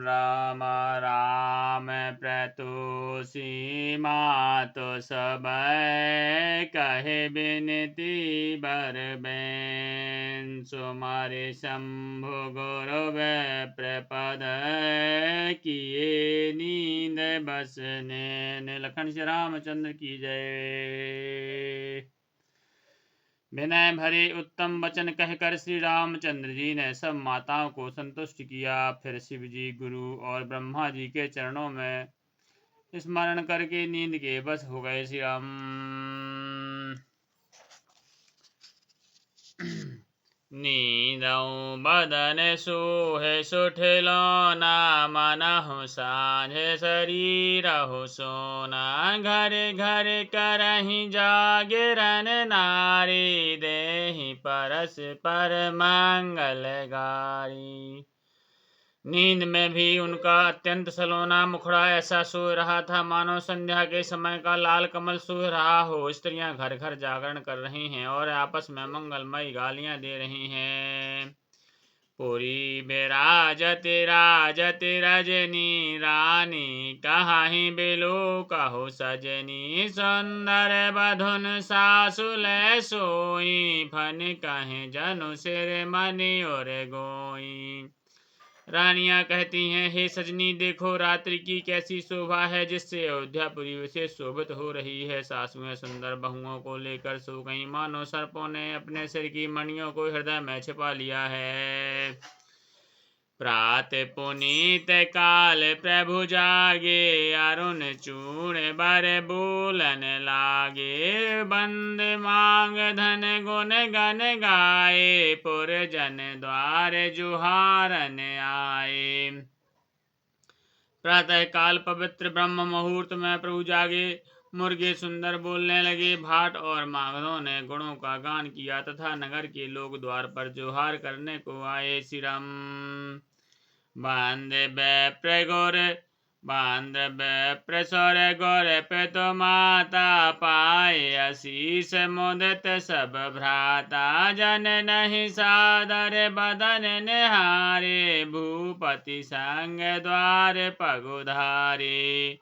राम राम प्रतुषी मातो सब कहे बिनती बर बैन सुमारे शंभु गुरव प्रपद किए नींद बसने। लखन श्री रामचंद्र की जय। विनय भरे उत्तम वचन कहकर श्री रामचंद्र जी ने सब माताओं को संतुष्ट किया। फिर शिव जी, गुरु और ब्रह्मा जी के चरणों में स्मरण करके नींद के बस हो गए। श्री राम नींदऊ बदन सोहे सुठलो ना मनहु साँझे शरीर हो सोना घर घर करहि जागरण नारी देहि परस पर मंगल गारी। नींद में भी उनका अत्यंत सलोना मुखड़ा ऐसा सो रहा था मानो संध्या के समय का लाल कमल सो रहा हो। स्त्रियां घर घर जागरण कर रही हैं और आपस में मंगलमयी गालियां दे रही हैं। पूरी बेराजति राजति रजनी रानी कहाही बिलो कहो सजनी सुंदर बधुन सासुल सोई फन कहे जनु सिर मनि और गोई। रानियां कहती हैं, हे सजनी देखो रात्रि की कैसी शोभा है जिससे अयोध्यापुरी विशेष शोभित हो रही है। सासुएं सुंदर बहुओं को लेकर सो गई मानो सर्पों ने अपने सिर की मणियों को हृदय में छिपा लिया है। प्रात पुनीत काल प्रभु जागे अरुण चूर्ण बर बोलन लागे बंद मांग धन गुण गन गाए पुर जन द्वार जुहारन आए। प्रातः काल पवित्र ब्रह्म मुहूर्त में प्रभु जागे, मुर्गे सुंदर बोलने लगे, भाट और मागधों ने गुणों का गान किया तथा नगर के लोग द्वार पर जोहार करने को आए। श्री राम प्रसौर गौर पेतो माता पाए आशीष मुदित सब भ्राता जन नहीं सादर बदन निहारे भूपति संग द्वार पगुधारे।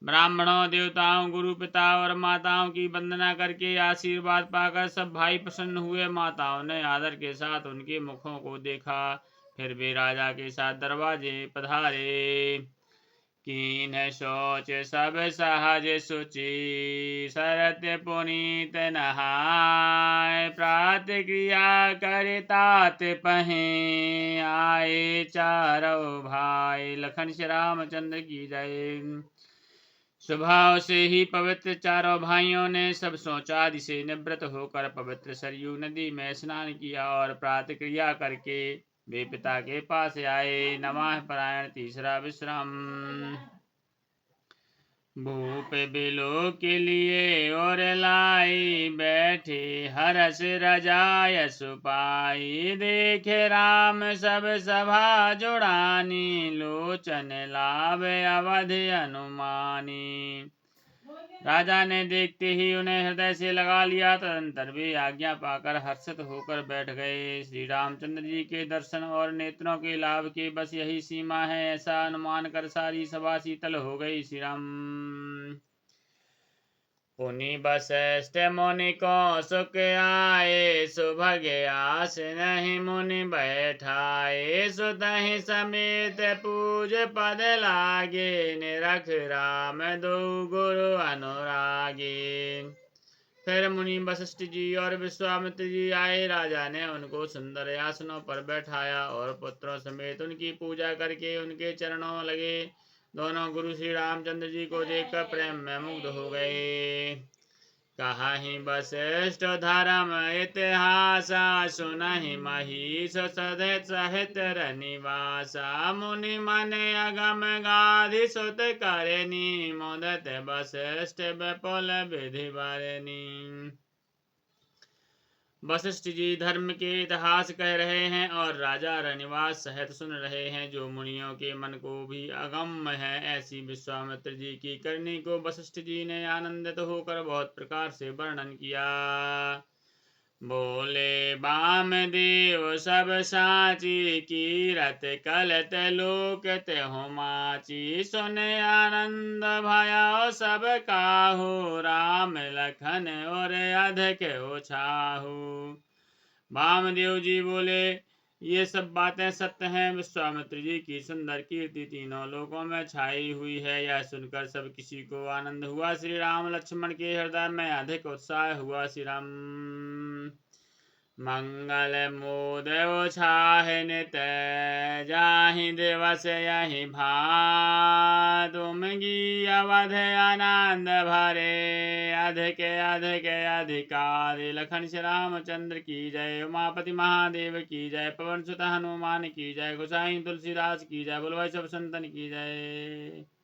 ब्राह्मणों, देवताओं, गुरु, पिता और माताओं की वंदना करके आशीर्वाद पाकर सब भाई प्रसन्न हुए। माताओं ने आदर के साथ उनके मुखों को देखा, फिर वे राजा के साथ दरवाजे पधारे। कीन सोच सब सहज सुचि सरत पुनीत नहाय प्रात क्रिया करे तात पहे आए चारों भाई। लखन श्री रामचंद्र की जय। स्वभाव से ही पवित्र चारों भाइयों ने सब शौचादि से निवृत्त होकर पवित्र सरयू नदी में स्नान किया और प्रातः क्रिया करके वे पिता के पास आए। नवाह परायण तीसरा विश्राम। भूप बिलो के लिए और लाई बैठे हरस रजाय सुपाई देखे राम सब सभा जुड़ानी लोचन लाभ अवध अनुमानी। राजा ने देखते ही उन्हें हृदय से लगा लिया। तदंतर वे आज्ञा पाकर हर्षित होकर बैठ गए। श्री रामचंद्र जी के दर्शन और नेत्रों के लाभ के बस यही सीमा है ऐसा अनुमान कर सारी सभा शीतल हो गई। श्री राम पुनि वशिष्ठ मुनि को सुख आए सुभग आस नहीं मुनि बैठाए सुतहि समेत पूज पद लागे निरख राम दो गुरु अनुरागे। फिर मुनि वशिष्ठ जी और विश्वामित्र जी आए। राजा ने उनको सुंदर आसनों पर बैठाया और पुत्रों समेत उनकी पूजा करके उनके चरणों लगे। दोनों गुरु श्री रामचंद्र जी को देखकर प्रेम में मुग्ध हो गए। कहाहि वशिष्ठ धर्म इतिहासा सुनहि महीष सहित सहित रनिवासा मुनि मन अगम गाधि सुत करनी मोदत वशिष्ठ विपुल विधि बरनी। वशिष्ठ जी धर्म के इतिहास कह रहे हैं और राजा रनिवास सहित सुन रहे हैं जो मुनियों के मन को भी अगम्य है। ऐसी विश्वामित्र जी की करनी को वशिष्ठ जी ने आनंदित होकर बहुत प्रकार से वर्णन किया। बोले वामदेव सब साची, कीरत कलत लोक तेहु माची। सुन आनंद भयो सब काहू, राम लखन और अधिक उछाहू। वामदेव जी बोले ये सब बातें सत्य हैं। विश्वामित्र जी की सुंदर कीर्ति तीनों लोकों में छाई हुई है। यह सुनकर सब किसी को आनंद हुआ। श्री राम लक्ष्मण के हृदय में अधिक उत्साह हुआ। श्री राम मंगल मोदय छाहे नित, जाहि दिवस यही भातुमगी अवध आनंद भरे। अधिक अधिक अधिकारी लखन श्री रामचंद्र की जय। उमापति महादेव की जय। पवन सुत हनुमान की जय। गोसाई तुलसीदास की जय। बोलो भाई सब संतन की जय।